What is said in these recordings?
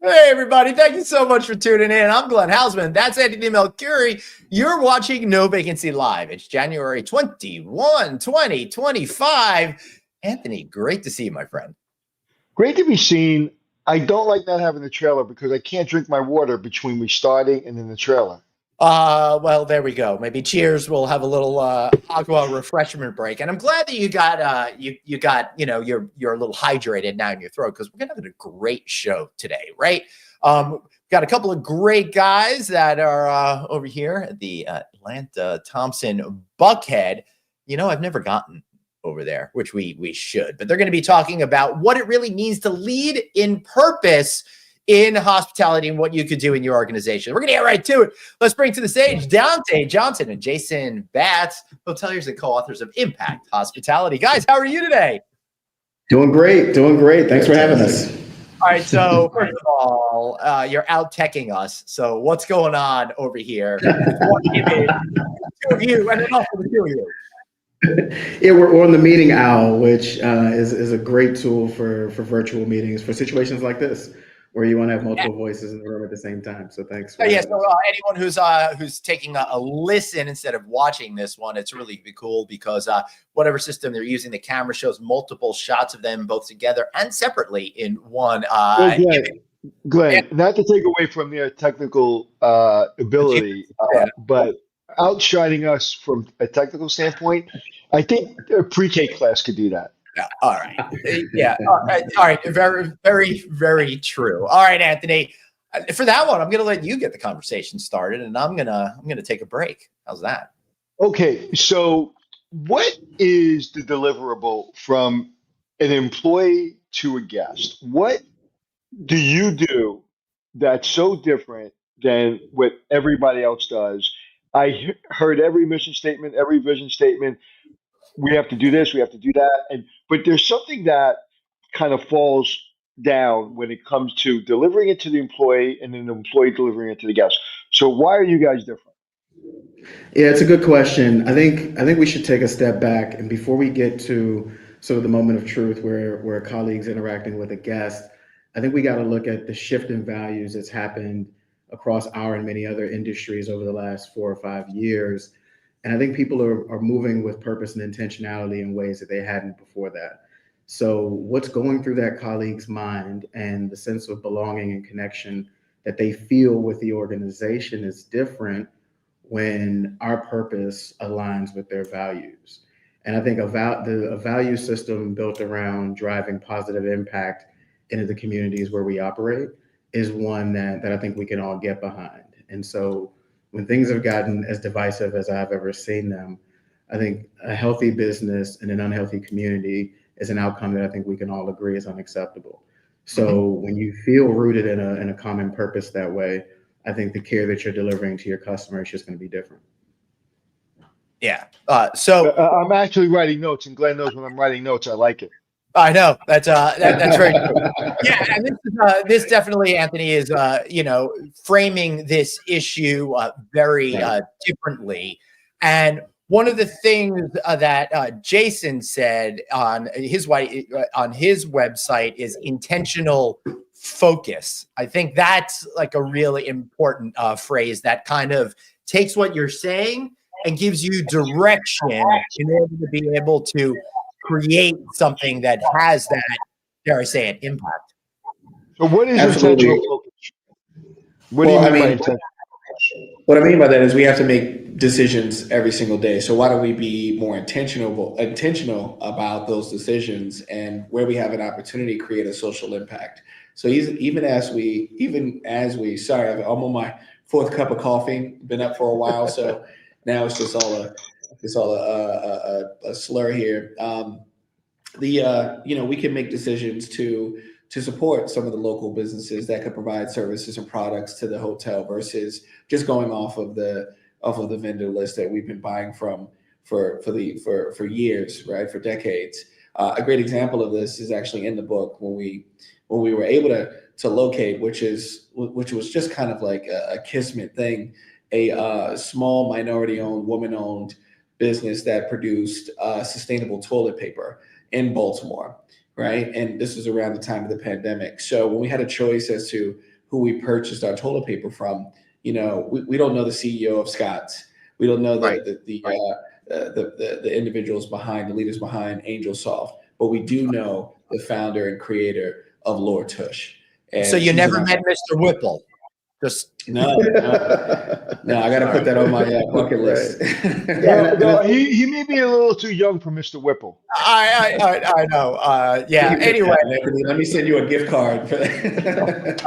Hey, everybody. Thank you so much for tuning in. I'm Glenn Haussman. That's Anthony Melchiorri. You're watching No Vacancy Live. It's January 21, 2025. Anthony, great to see you, my friend. Great to be seen. I don't like not having the trailer because I can't drink my water between me starting and then the trailer. Well, there we go. Maybe cheers. We'll have a little aqua refreshment break. And I'm glad that you got you're a little hydrated now in your throat because we're gonna have a great show today, right? Got a couple of great guys that are over here at the Atlanta Thompson Buckhead. I've never gotten over there, which we should, but they're going to be talking about what it really means to lead in purpose in hospitality and what you could do in your organization. We're going to get right to it. Let's bring to the stage Dontae Johnson and Jason Batts, hoteliers and co-authors of Impact Hospitality. Guys, how are you today? Doing great. Thanks for having us. All right, so first of all, you're out teching us. So what's going on over here? One image, two of you, and then also the two of you. Yeah, we're on the Meeting Owl, which is a great tool for virtual meetings for situations like this, where you want to have multiple voices in the room at the same time. So thanks. So anyone who's taking a listen instead of watching this one, it's really cool because whatever system they're using, the camera shows multiple shots of them both together and separately in one. Glenn, not to take away from their technical ability, but outshining us from a technical standpoint, I think a pre-K class could do that. Yeah. All right. Yeah. All right. Very, very, very true. All right, Anthony. For that one, I'm going to let you get the conversation started, and I'm gonna take a break. How's that? Okay. So, what is the deliverable from an employee to a guest? What do you do that's so different than what everybody else does? Heard every mission statement, every vision statement. We have to do this, we have to do that, but there's something that kind of falls down when it comes to delivering it to the employee and then the employee delivering it to the guest. So why are you guys different? Yeah, it's a good question. I think we should take a step back, and before we get to sort of the moment of truth where a colleague's interacting with a guest, I think we got to look at the shift in values that's happened across our and many other industries over the last 4 or 5 years. And I think people are moving with purpose and intentionality in ways that they hadn't before that. So what's going through that colleague's mind and the sense of belonging and connection that they feel with the organization is different when our purpose aligns with their values. And I think a value system built around driving positive impact into the communities where we operate is one that I think we can all get behind. And so when things have gotten as divisive as I've ever seen them, I think a healthy business and an unhealthy community is an outcome that I think we can all agree is unacceptable. So when you feel rooted in a common purpose that way, I think the care that you're delivering to your customer is just going to be different. Yeah. So I'm actually writing notes, and Glenn knows when I'm writing notes, I like it. I know that's very true. Yeah, and this definitely, Anthony, is framing this issue very differently. And one of the things that Jason said on his website is intentional focus. I think that's like a really important phrase that kind of takes what you're saying and gives you direction in order to be able to create something that has that, dare I say it, impact. So what is intentional focus? What do you mean by intentional? What I mean by that is we have to make decisions every single day. So why don't we be more intentional about those decisions, and where we have an opportunity to create a social impact. So even as we sorry, I'm on my 4th cup of coffee, been up for a while, so now it's just all a slur here. We can make decisions to support some of the local businesses that could provide services and products to the hotel versus just going off of the vendor list that we've been buying from for years, right? For decades. A great example of this is actually in the book when we were able to locate, which was just kind of like a kismet thing, a small minority-owned, woman-owned business that produced sustainable toilet paper in Baltimore, right? And this was around the time of the pandemic. So when we had a choice as to who we purchased our toilet paper from, we don't know the CEO of Scott's. We don't know Right. the individuals behind, the leaders behind Angel Soft, but we do know the founder and creator of Lord Tush. And so you she's never an- met Mr. Whipple? Just No, I got to put that on my bucket list. No, he may be a little too young for Mr. Whipple. I know. Yeah. Anyway, Anthony, let me send you a gift card for that.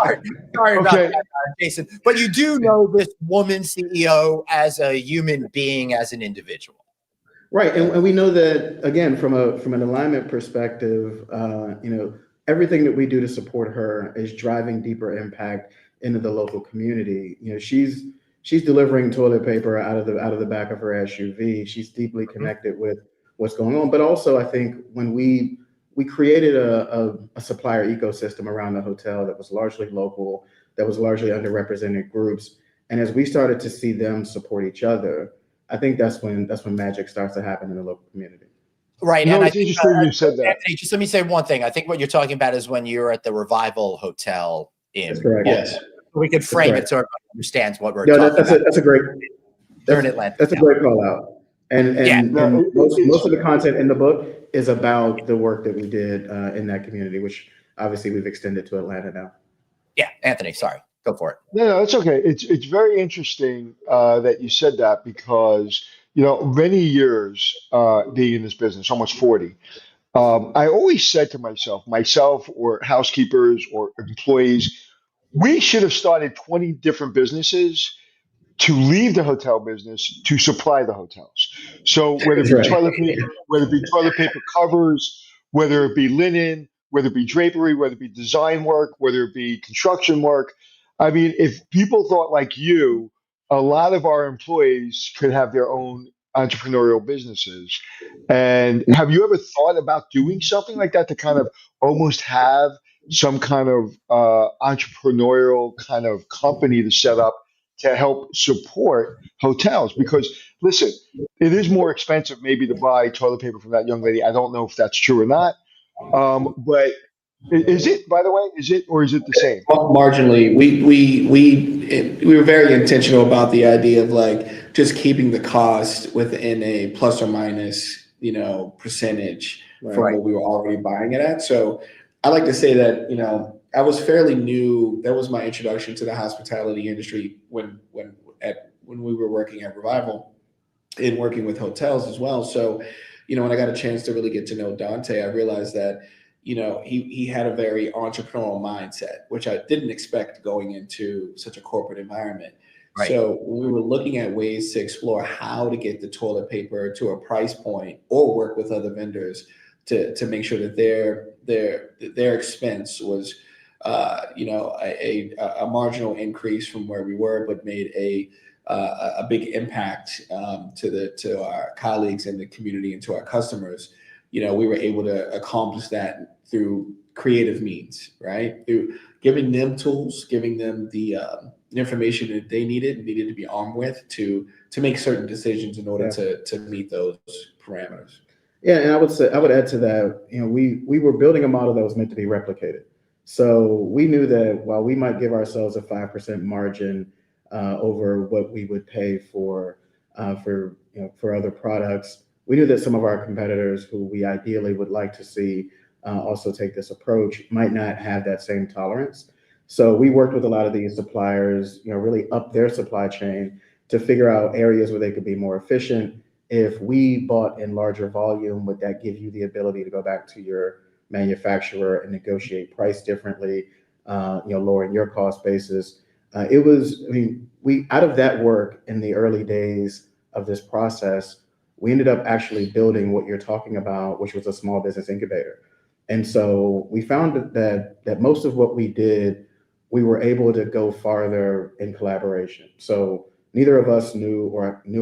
sorry about Okay. that, Jason. But you do know this woman CEO as a human being, as an individual. Right, and we know that again from an alignment perspective. Everything that we do to support her is driving deeper impact into the local community. She's delivering toilet paper out of the back of her SUV. She's deeply connected with what's going on. But also, I think when we created a supplier ecosystem around the hotel that was largely local, that was largely underrepresented groups, and as we started to see them support each other, I think that's when magic starts to happen in the local community. Right. No, And it's interesting you said that. Anthony, just let me say one thing. I think what you're talking about is when you're at the Revival Hotel in. That's correct. Yes. We could frame it so everybody understands what we're No, talking about. that's a great. They're in Atlanta. That's a great call out. And most of the content in the book is about the work that we did in that community, which obviously we've extended to Atlanta now. Yeah, Anthony, sorry. Go for it. No, it's okay. It's very interesting that you said that because many years being in this business, almost 40. I always said to myself or housekeepers or employees, we should have started 20 different businesses to leave the hotel business to supply the hotels. So whether it be toilet paper covers, whether it be linen, whether it be drapery, whether it be design work, whether it be construction work. I mean, if people thought like you, a lot of our employees could have their own entrepreneurial businesses. And have you ever thought about doing something like that to kind of almost have some kind of entrepreneurial kind of company to set up to help support hotels? Because listen, it is more expensive maybe to buy toilet paper from that young lady. I don't know if that's true or not. But is it, by the way, or is it the same? Marginally, we were very intentional about the idea of like just keeping the cost within a plus or minus, percentage from what we were already buying it at. So I like to say that, I was fairly new. That was my introduction to the hospitality industry when we were working at Revival and working with hotels as well. So, when I got a chance to really get to know Dontae, I realized that, he had a very entrepreneurial mindset, which I didn't expect going into such a corporate environment. Right. So we were looking at ways to explore how to get the toilet paper to a price point or work with other vendors to make sure that their expense was, a marginal increase from where we were, but made a big impact to our colleagues in the community and to our customers. We were able to accomplish that through creative means, right? Through giving them tools, giving them the information that they needed to be armed with to make certain decisions in order to meet those parameters. Yeah, and I would add to that, we were building a model that was meant to be replicated. So we knew that while we might give ourselves a 5% margin over what we would pay for other products, we knew that some of our competitors who we ideally would like to see also take this approach might not have that same tolerance. So we worked with a lot of these suppliers, really up their supply chain to figure out areas where they could be more efficient. If we bought in larger volume, would that give you the ability to go back to your manufacturer and negotiate price differently, lowering your cost basis? We out of that work in the early days of this process, we ended up actually building what you're talking about, which was a small business incubator. And so we found that most of what we did, we were able to go farther in collaboration. So neither of us knew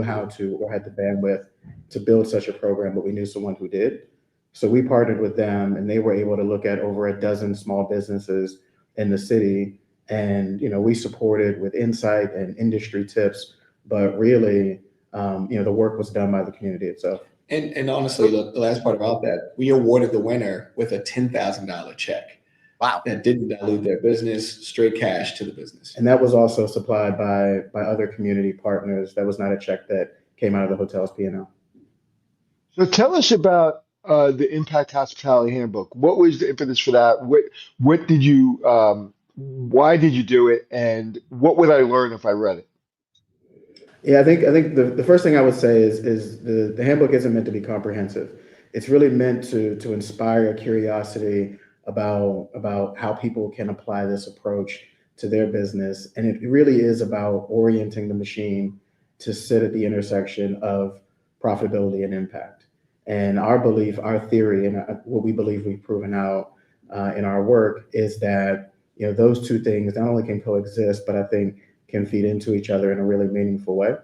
how to or had the bandwidth to build such a program, but we knew someone who did. So we partnered with them, and they were able to look at over a dozen small businesses in the city. And we supported with insight and industry tips, but really, the work was done by the community itself. And honestly, the last part about that, we awarded the winner with a $10,000 check. Wow. That didn't dilute their business, straight cash to the business. And that was also supplied by other community partners. That was not a check that came out of the hotel's P&L. So tell us about the Impact Hospitality Handbook. What was the impetus for that? What did you why did you do it, and what would I learn if I read it? Yeah, I think the first thing I would say is the handbook isn't meant to be comprehensive. It's really meant to inspire a curiosity about how people can apply this approach to their business. And it really is about orienting the machine to sit at the intersection of profitability and impact. And our belief, our theory, and what we believe we've proven out in our work is that those two things not only can coexist, but I think can feed into each other in a really meaningful way.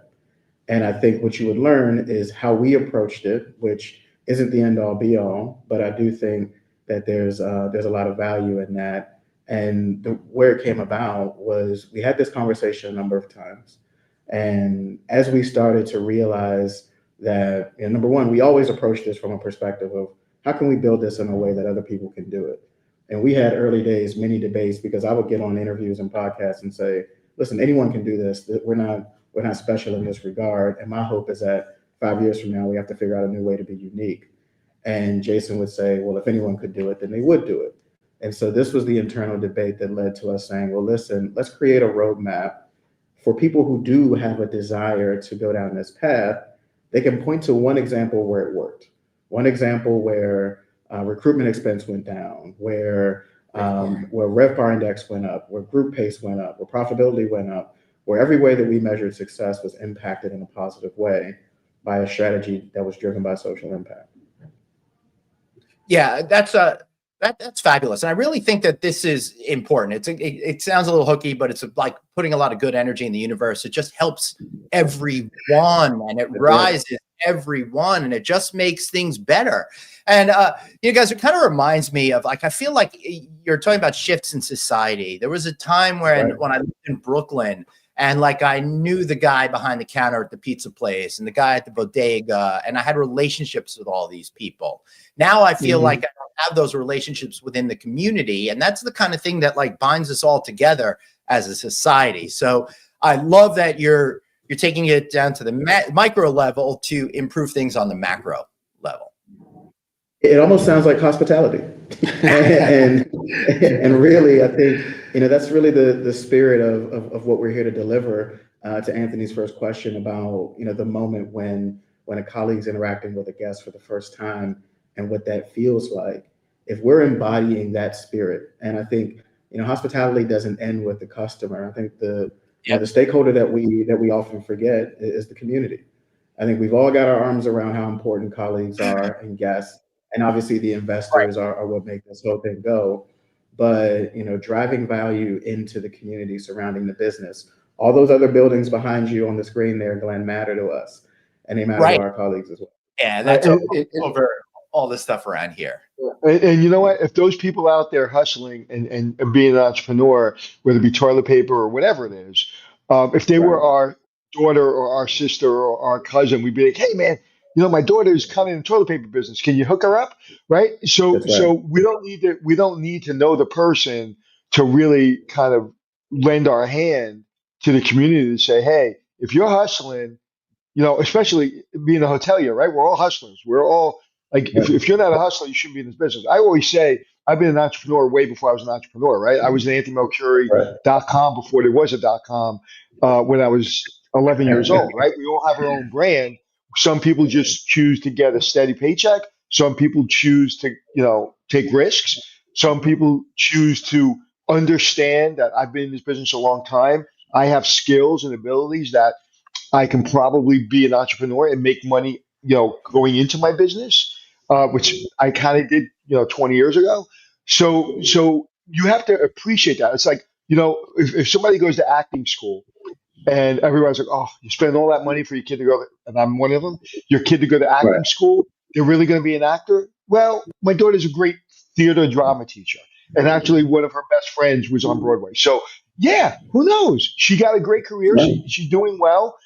And I think what you would learn is how we approached it, which isn't the end all be all, but I do think that there's a lot of value in that. And where it came about was we had this conversation a number of times. And as we started to realize that, number one, we always approach this from a perspective of how can we build this in a way that other people can do it? And we had early days, many debates, because I would get on interviews and podcasts and say, listen, anyone can do this. We're not special in this regard. And my hope is that 5 years from now, we have to figure out a new way to be unique. And Jason would say, well, if anyone could do it, then they would do it. And so this was the internal debate that led to us saying, well, listen, let's create a roadmap for people who do have a desire to go down this path. They can point to one example where it worked, one example where recruitment expense went down, where RevPAR index went up, where group pace went up, where profitability went up, where every way that we measured success was impacted in a positive way by a strategy that was driven by social impact. Yeah, that's fabulous, and I really think that this is important. It sounds a little hooky, but it's like putting a lot of good energy in the universe. It just helps everyone, and it rises everyone, and it just makes things better. And you guys, it kind of reminds me of, like, I feel like you're talking about shifts in society. There was a time when I lived in Brooklyn, and like I knew the guy behind the counter at the pizza place and the guy at the bodega, and I had relationships with all these people. Now I feel like I don't have those relationships within the community, and that's the kind of thing that like binds us all together as a society. So I love that you're taking it down to the micro level to improve things on the macro level. It almost sounds like hospitality, and really, I think that's really the spirit of what we're here to deliver. To Anthony's first question about the moment when a colleague's interacting with a guest for the first time and what that feels like. If we're embodying that spirit, and I think hospitality doesn't end with the customer. I think the stakeholder that we often forget is the community. I think we've all got our arms around how important colleagues are and guests. And obviously the investors are what make this whole thing go. But, driving value into the community surrounding the business, all those other buildings behind you on the screen there, Glenn, matter to us. And they matter to our colleagues as well. Yeah, that's over all this stuff around here. And you know what? If those people out there hustling and being an entrepreneur, whether it be toilet paper or whatever it is, if they were our daughter or our sister or our cousin, we'd be like, hey, man, my daughter's coming in the toilet paper business. Can you hook her up? Right. So we don't need to know the person to really kind of lend our hand to the community to say, hey, if you're hustling, especially being a hotelier, right? We're all hustlers. We're all like, if you're not a hustler, you shouldn't be in this business. I always say I've been an entrepreneur way before I was an entrepreneur, right? I was an AnthonyMelchiorri.com before there was a .com when I was 11 years old, right? We all have our own brand. Some people just choose to get a steady paycheck. Some people choose to, take risks. Some people choose to understand that I've been in this business a long time. I have skills and abilities that I can probably be an entrepreneur and make money, going into my business, which I kind of did, 20 years ago. So you have to appreciate that. It's like, if somebody goes to acting school and everybody's like, oh, you spend all that money for your kid to go, and I'm one of them, your kid to go to acting school, they're really going to be an actor? Well, my daughter's a great theater drama teacher. And actually one of her best friends was on Broadway. So yeah, who knows? She got a great career. She's doing well.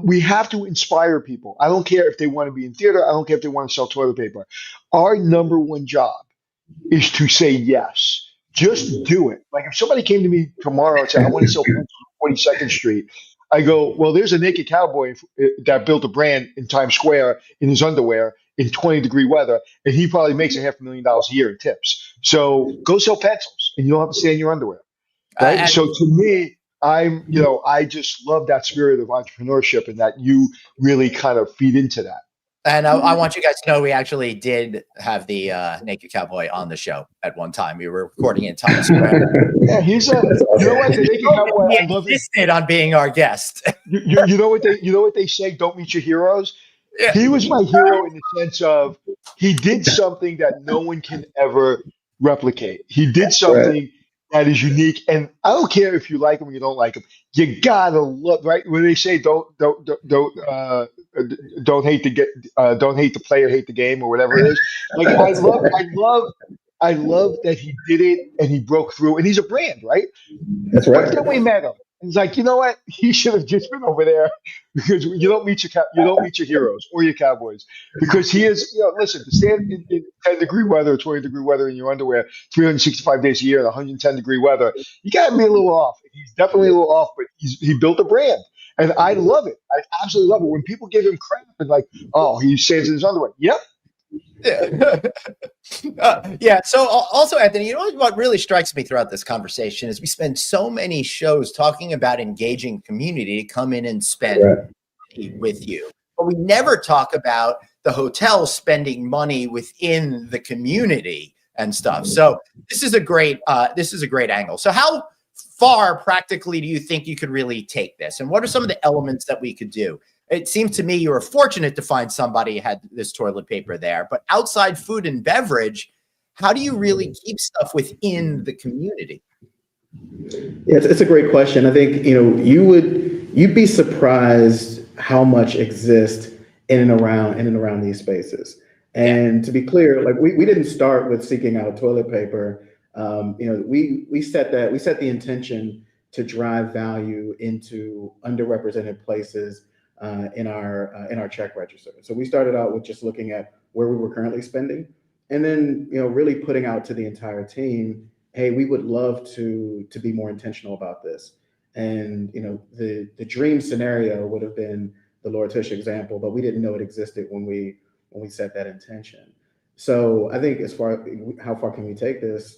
We have to inspire people. I don't care if they want to be in theater. I don't care if they want to sell toilet paper. Our number one job is to say yes. Just do it. Like if somebody came to me tomorrow and said, I want to sell pencils on 42nd Street, I go, well, there's a naked cowboy that built a brand in Times Square in his underwear in 20-degree weather, and he probably makes $500,000 a year in tips. So go sell pencils, and you don't have to stay in your underwear, right? And So to me, I just love that spirit of entrepreneurship and that you really kind of feed into that. And I want you guys to know we actually did have the naked cowboy on the show at one time. We were recording in Times Square. Yeah, he's a. You know what? The naked cowboy. He I love it. insisted on being our guest. You know what they say. Don't meet your heroes. Yeah. He was my hero in the sense of he did something that no one can ever replicate. He did something that is unique, and I don't care if you like him or you don't like him. You gotta love, right? When they say don't hate don't hate the player, hate the game, or whatever it is. Like I love that he did it and he broke through, and he's a brand, right? That's But right. then we met him. He's like, you know what? He should have just been over there because you don't meet your heroes or your cowboys because he is. Listen, to stand in 10-degree weather, 20-degree weather in your underwear, 365 days a year in 110-degree weather, you got to be a little off. He's definitely a little off, but he built a brand, and I love it. I absolutely love it when people give him crap and like, oh, he stands in his underwear. Yep. Yeah. Yeah. So also, Anthony, you know what really strikes me throughout this conversation is we spend so many shows talking about engaging community to come in and spend money with you, but we never talk about the hotel spending money within the community and stuff. So this is a great angle. So how far practically do you think you could really take this, and what are some of the elements that we could do? It seems to me you were fortunate to find somebody who had this toilet paper there, but outside food and beverage, how do you really keep stuff within the community? Yeah, it's a great question. I think, you'd be surprised how much exists in and around these spaces. And to be clear, like we didn't start with seeking out toilet paper. We set the intention to drive value into underrepresented places in our check register. So we started out with just looking at where we were currently spending, and then really putting out to the entire team, hey, we would love to be more intentional about this. And the dream scenario would have been the Lord Tush example, but we didn't know it existed when we set that intention. So I think as far how far can we take this,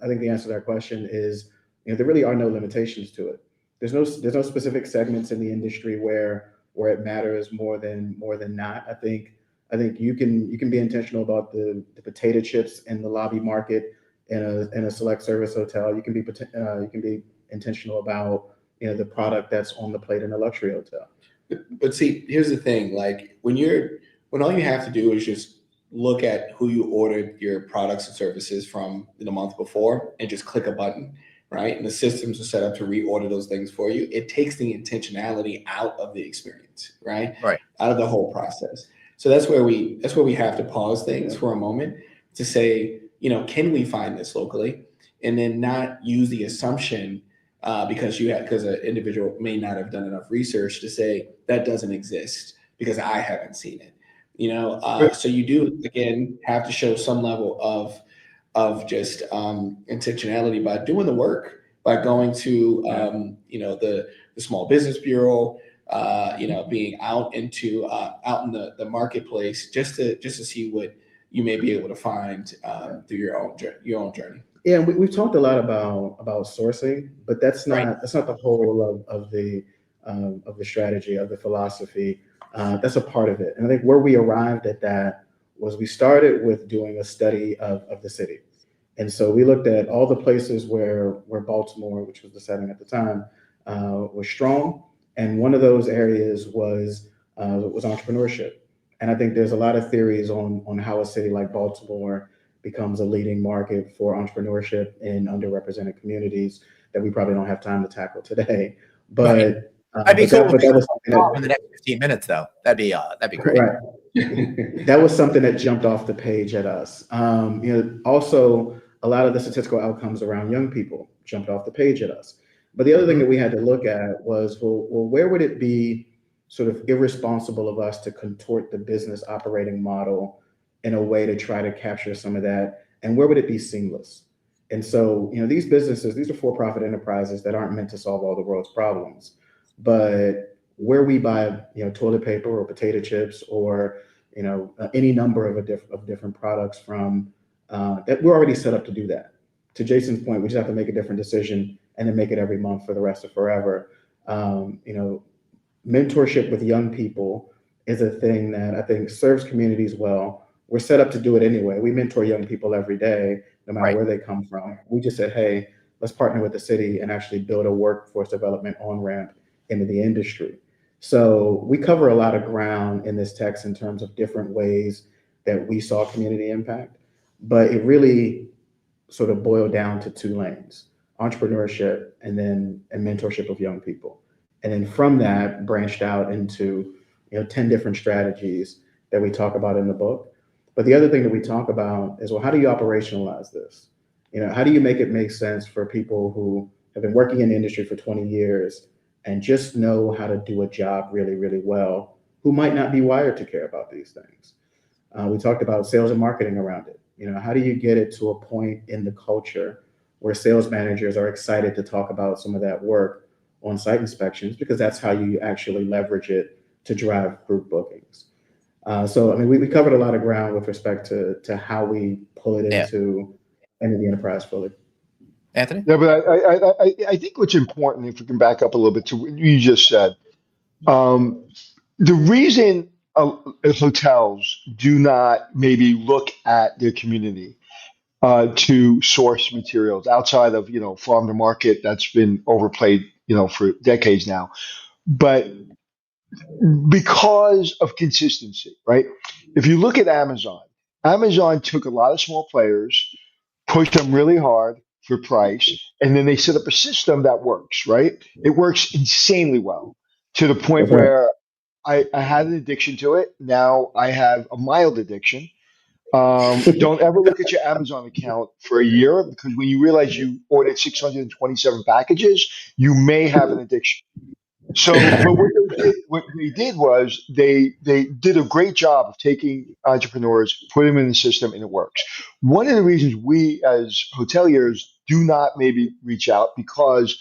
I think the answer to that question is there really are no limitations to it. There's no specific segments in the industry where it matters more than not. I think you can be intentional about the potato chips in the lobby market in a select service hotel. You can be intentional about the product that's on the plate in a luxury hotel. But see, here's the thing: like when all you have to do is just look at who you ordered your products and services from in the month before, and just click a button. Right. And the systems are set up to reorder those things for you. It takes the intentionality out of the experience, right? Right. Out of the whole process. So that's where we have to pause things for a moment to say, can we find this locally? And then not use the assumption because an individual may not have done enough research to say that doesn't exist because I haven't seen it. So you do, again, have to show some level of just intentionality by doing the work, by going to the small business bureau, being out in the marketplace just to see what you may be able to find through your own journey. Yeah, we've talked a lot about sourcing, but that's not the whole of the strategy, of the philosophy. That's a part of it, and I think where we arrived at that was we started with doing a study of the city. And so we looked at all the places where Baltimore, which was the setting at the time, was strong. And one of those areas was entrepreneurship. And I think there's a lot of theories on how a city like Baltimore becomes a leading market for entrepreneurship in underrepresented communities that we probably don't have time to tackle today. But I'd be cool that was in the next 15 minutes, though. That'd be great. Right. That was something that jumped off the page at us. Also, a lot of the statistical outcomes around young people jumped off the page at us. But the other thing that we had to look at was, well, where would it be sort of irresponsible of us to contort the business operating model in a way to try to capture some of that? And where would it be seamless? And so, these businesses, these are for-profit enterprises that aren't meant to solve all the world's problems. But where we buy, toilet paper or potato chips or, any number of different products from, that we're already set up to do that. To Jason's point, we just have to make a different decision and then make it every month for the rest of forever. Mentorship with young people is a thing that I think serves communities well. We're set up to do it anyway. We mentor young people every day, no matter where they come from. We just said, hey, let's partner with the city and actually build a workforce development on-ramp into the industry. So we cover a lot of ground in this text in terms of different ways that we saw community impact, but it really sort of boiled down to two lanes: entrepreneurship and then a mentorship of young people. And then from that branched out into 10 different strategies that we talk about in the book. But the other thing that we talk about is, well, how do you operationalize this? How do you make it make sense for people who have been working in the industry for 20 years and just know how to do a job really, really well, who might not be wired to care about these things? We talked about sales and marketing around it. How do you get it to a point in the culture where sales managers are excited to talk about some of that work on site inspections, because that's how you actually leverage it to drive group bookings. So, we covered a lot of ground with respect to how we pull it into the enterprise fully. Anthony? Yeah, but I think what's important, if we can back up a little bit to what you just said, the reason hotels do not maybe look at their community to source materials outside of farm to market, that's been overplayed for decades now, but because of consistency, right? If you look at Amazon took a lot of small players, pushed them really hard for price, and then they set up a system that works, right? It works insanely well, to the point That's right. where I had an addiction to it. Now I have a mild addiction. Don't ever look at your Amazon account for a year, because when you realize you ordered 627 packages, you may have an addiction. So, but what they did was they did a great job of taking entrepreneurs, put them in the system, and it works. One of the reasons we as hoteliers do not maybe reach out, because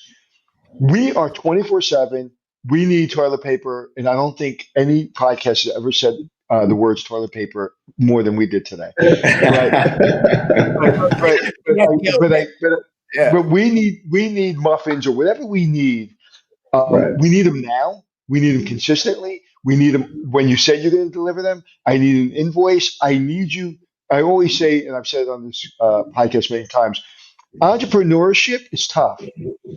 we are 24/7. We need toilet paper, and I don't think any podcast has ever said the words toilet paper more than we did today. But but but Yeah, I, but I, but, yeah. but we need muffins or whatever we need. Right. We need them now. We need them consistently. We need them when you said you're going to deliver them. I need an invoice. I need you. I always say, and I've said it on this podcast many times, entrepreneurship is tough,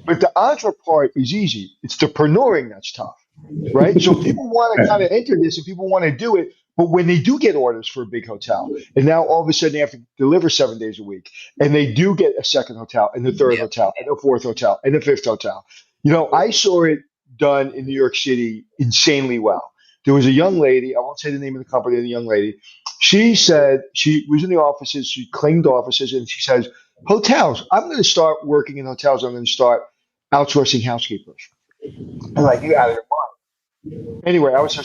but the entre part is easy. It's the preneuring that's tough, right? So people want to kind of enter this and people want to do it. But when they do get orders for a big hotel, and now all of a sudden they have to deliver 7 days a week, and they do get a second hotel, and the third Yeah. hotel, and the fourth hotel, and the fifth hotel. I saw it done in New York City insanely well. There was a young lady, I won't say the name of the company, the young lady. She said she was in the offices, she claimed offices, and she says, hotels, I'm going to start working in hotels. I'm going to start outsourcing housekeepers. I'm like, you out of your mind. Anyway, I was her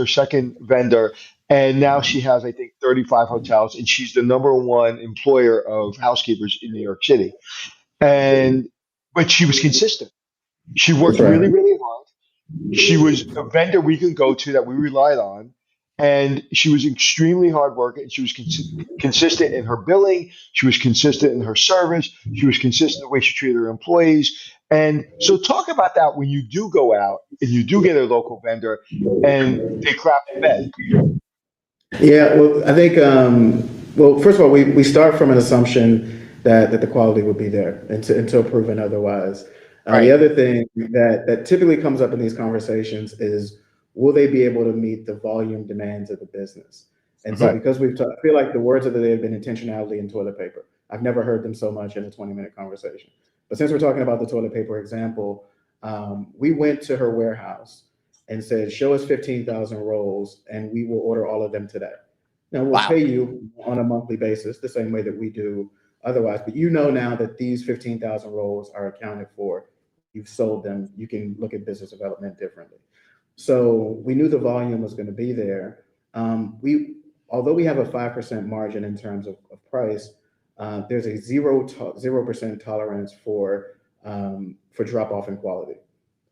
second vendor, and now she has, I think, 35 hotels, and she's the number one employer of housekeepers in New York City. And but she was consistent. She That's worked right. really, really hard. She was a vendor we could go to that we relied on, and she was extremely hard worker. And she was consistent in her billing. She was consistent in her service. She was consistent in the way she treated her employees. And so, talk about that when you do go out and you do get a local vendor, and they crap the bed. Yeah, well, I think, well, first of all, we start from an assumption that the quality would be there until proven otherwise. The Right. other thing that typically comes up in these conversations is, will they be able to meet the volume demands of the business? And so Right. because I feel like the words of the day have been intentionality and toilet paper. I've never heard them so much in a 20-minute conversation. But since we're talking about the toilet paper example, we went to her warehouse and said, show us 15,000 rolls and we will order all of them today. Now we'll Wow. pay you on a monthly basis, the same way that we do otherwise, but now that these 15,000 rolls are accounted for, you've sold them, you can look at business development differently. So we knew the volume was going to be there. Although we have a 5% margin in terms of price, there's a 0% tolerance for drop off in quality.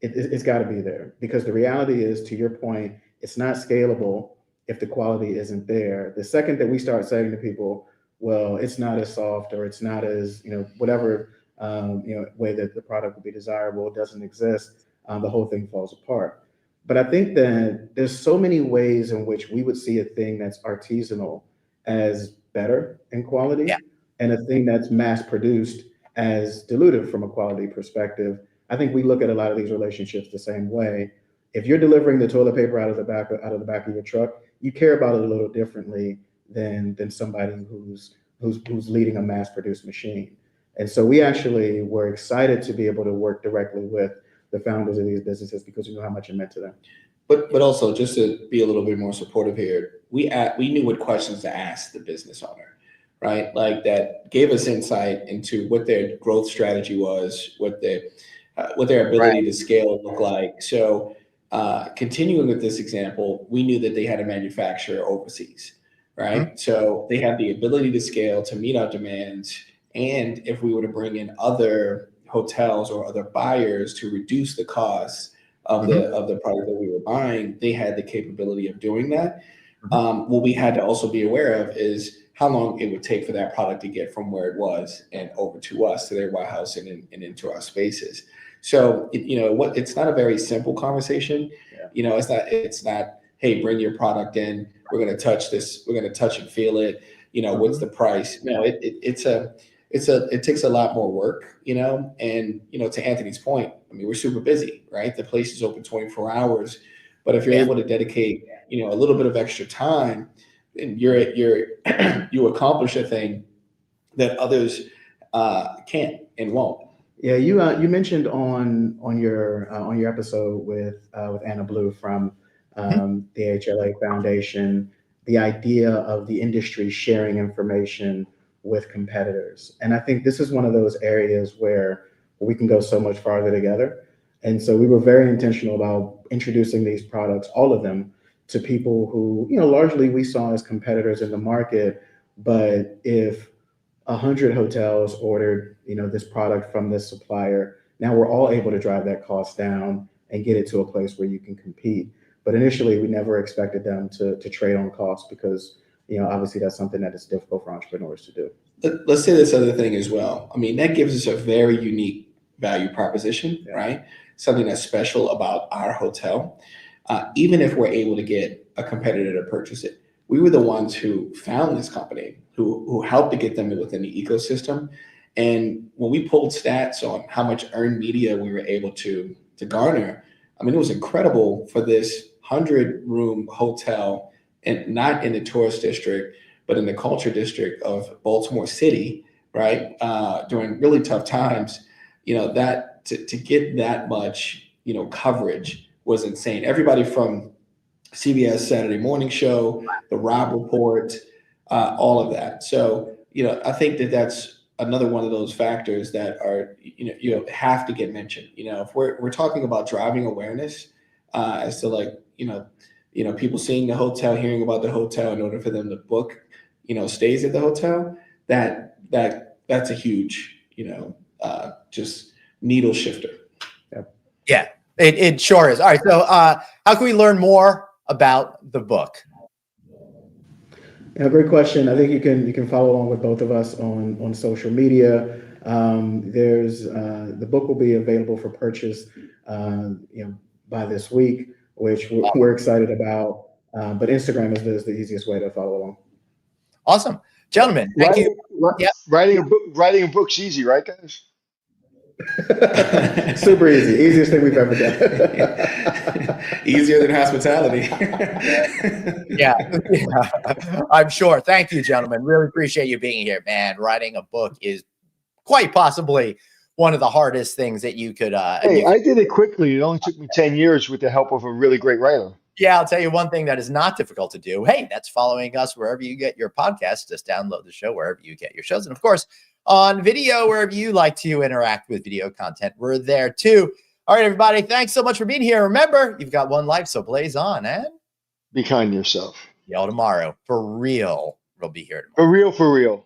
It's got to be there, because the reality is, to your point, it's not scalable if the quality isn't there. The second that we start saying to people, well, it's not as soft, or it's not as, whatever, way that the product would be desirable doesn't exist, the whole thing falls apart. But I think that there's so many ways in which we would see a thing that's artisanal as better in quality, Yeah. and a thing that's mass produced as dilutive from a quality perspective. I think we look at a lot of these relationships the same way. If you're delivering the toilet paper out of the back of your truck, you care about it a little differently than somebody who's leading a mass produced machine. And so we actually were excited to be able to work directly with the founders of these businesses, because we know how much it meant to them. But also, just to be a little bit more supportive here, we knew what questions to ask the business owner, right? Like, that gave us insight into what their growth strategy was, what their ability to scale looked like. So continuing with this example, we knew that they had a manufacturer overseas, right? Mm-hmm. So they had the ability to scale to meet our demands. And if we were to bring in other hotels or other buyers to reduce the cost of the product that we were buying, they had the capability of doing that. What we had to also be aware of is how long it would take for that product to get from where it was and over to us, to their warehouse and into our spaces. So it's not a very simple conversation. Yeah. It's not, hey, bring your product in, we're going to touch this, we're going to touch and feel it. What's the price? No, it takes a lot more work, and, to Anthony's point, I mean, we're super busy, right? The place is open 24 hours, but if you're able to dedicate, a little bit of extra time, and you accomplish a thing that others can't and won't. Yeah, you mentioned on your episode with Anna Blue from the HLA Foundation, the idea of the industry sharing information with competitors. And I think this is one of those areas where we can go so much farther together. And so we were very intentional about introducing these products, all of them, to people who, largely we saw as competitors in the market. But if 100 hotels ordered, this product from this supplier, now we're all able to drive that cost down and get it to a place where you can compete. But initially, we never expected them to trade on cost, because obviously that's something that is difficult for entrepreneurs to do. Let's say this other thing as well. I mean, that gives us a very unique value proposition, right? Something that's special about our hotel. Even if we're able to get a competitor to purchase it, we were the ones who found this company, who helped to get them within the ecosystem. And when we pulled stats on how much earned media we were able to garner, I mean, it was incredible for this 100-room hotel, and not in the tourist district, but in the culture district of Baltimore City, right? During really tough times, that to get that much, coverage was insane. Everybody from CBS Saturday Morning Show, the Rob Report, all of that. So, I think that that's another one of those factors that are, have to get mentioned. If we're talking about driving awareness as to people seeing the hotel, hearing about the hotel in order for them to book, stays at the hotel, that's a huge, just needle shifter. Yeah, it sure is. All right. So how can we learn more about the book? Yeah, great question. I think you can follow along with both of us on social media. There's the book will be available for purchase, by this week, which we're excited about. But Instagram is the easiest way to follow along. Awesome, gentlemen. Thank you. Yep. Writing a book's easy, right, guys? Super easy. Easiest thing we've ever done. Easier than hospitality. Yeah, I'm sure. Thank you, gentlemen. Really appreciate you being here, man. Writing a book is quite possibly one of the hardest things that you could. Hey, I did it quickly. It only took me 10 years with the help of a really great writer. Yeah, I'll tell you one thing that is not difficult to do. Hey, that's following us wherever you get your podcasts. Just download the show wherever you get your shows. And of course, on video, wherever you like to interact with video content, we're there too. All right, everybody. Thanks so much for being here. Remember, you've got one life, so blaze on and Be kind to yourself. y'all tomorrow. For real. We'll be here tomorrow. For real, for real.